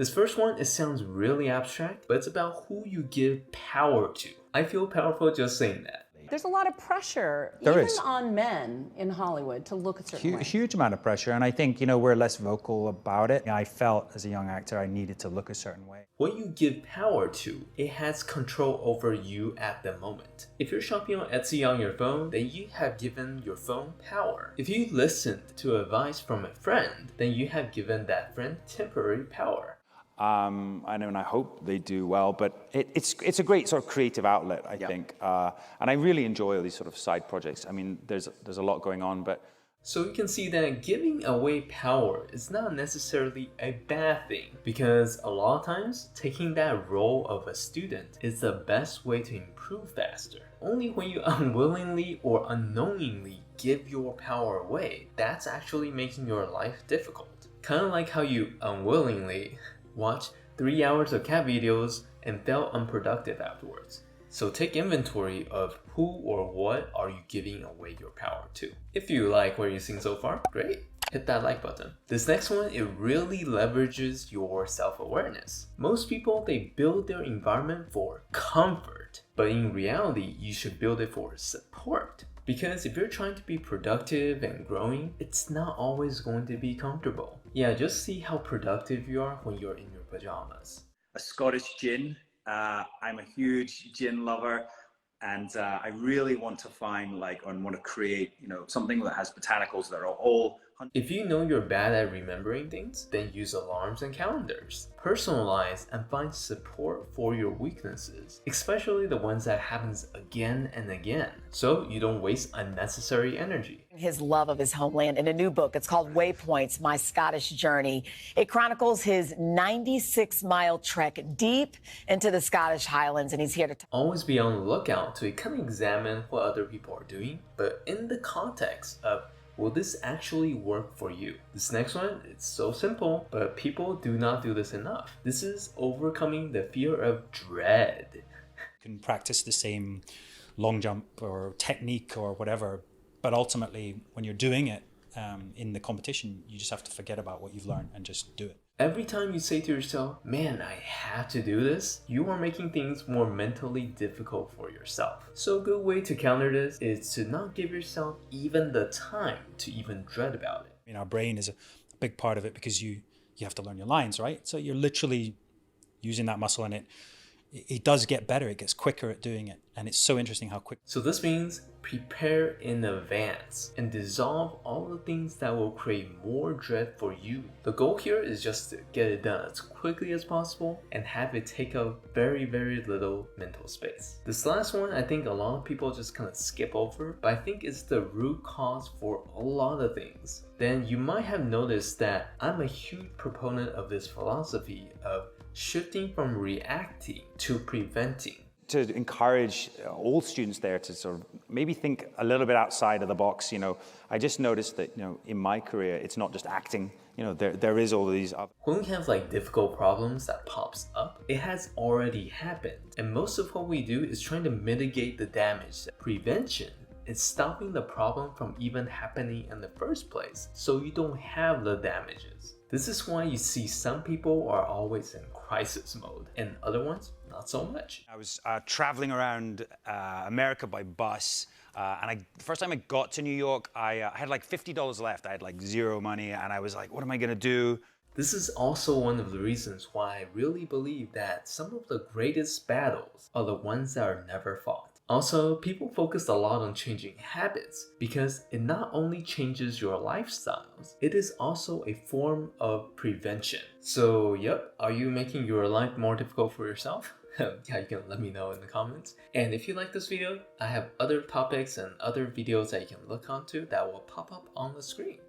This first one, it sounds really abstract, but it's about who you give power to. I feel powerful just saying that. There's a lot of pressure, There even is. on men in Hollywood, to look a certain way. Huge amount of pressure, and I think, we're less vocal about it. I felt as a young actor I needed to look a certain way. What you give power to, it has control over you at the moment. If you're shopping on Etsy on your phone, then you have given your phone power. If you listened to advice from a friend, then you have given that friend temporary power. I know, and I hope they do well, but it's a great sort of creative outlet, I think. And I really enjoy all these sort of side projects. I mean, there's a lot going on, but... So you can see that giving away power is not necessarily a bad thing, because a lot of times, taking that role of a student is the best way to improve faster. Only when you unwillingly or unknowingly give your power away, that's actually making your life difficult. Kind of like how you unwillingly watch 3 hours of cat videos and felt unproductive afterwards. So take inventory of who or what are you giving away your power to. If you like what you've seen so far, great. Hit that like button. This next one, it really leverages your self-awareness. Most people, they build their environment for comfort, but in reality, you should build it for support. Because if you're trying to be productive and growing, it's not always going to be comfortable. Yeah, just see how productive you are when you're in your pajamas. A Scottish gin. I'm a huge gin lover, and I really want to find want to create, something that has botanicals that are all... If you know you're bad at remembering things, then use alarms and calendars. Personalize and find support for your weaknesses, especially the ones that happens again and again, so you don't waste unnecessary energy. His love of his homeland in a new book. It's called Waypoints, My Scottish Journey. It chronicles his 96-mile trek deep into the Scottish Highlands, and he's here to always be on the lookout to kind of examine what other people are doing, but in the context of, will this actually work for you? This next one, it's so simple, but people do not do this enough. This is overcoming the fear of dread. You can practice the same long jump or technique or whatever, but ultimately, when you're doing it in the competition, you just have to forget about what you've learned and just do it. Every time you say to yourself, man, I have to do this, you are making things more mentally difficult for yourself. So a good way to counter this is to not give yourself even the time to even dread about it. Our brain is a big part of it because you have to learn your lines, right? So you're literally using that muscle, and it does get better. It gets quicker at doing it. And it's so interesting how quick. So this means prepare in advance and dissolve all the things that will create more dread for you. The goal here is just to get it done as quickly as possible and have it take up very, very little mental space. This last one, I think a lot of people just kind of skip over, but I think it's the root cause for a lot of things. Then you might have noticed that I'm a huge proponent of this philosophy of shifting from reacting to preventing. To encourage all students there to sort of maybe think a little bit outside of the box. I just noticed that, in my career, it's not just acting. There is all of these other... When we have difficult problems that pops up, it has already happened. And most of what we do is trying to mitigate the damage. Prevention is stopping the problem from even happening in the first place, so you don't have the damages. This is why you see some people are always in crisis mode, and other ones, not so much. I was traveling around America by bus, and the first time I got to New York, I had $50 left. I had zero money, and I was like, what am I gonna do? This is also one of the reasons why I really believe that some of the greatest battles are the ones that are never fought. Also, people focus a lot on changing habits because it not only changes your lifestyles, it is also a form of prevention. So, yep, are you making your life more difficult for yourself? Yeah, you can let me know in the comments. And if you like this video, I have other topics and other videos that you can look onto that will pop up on the screen.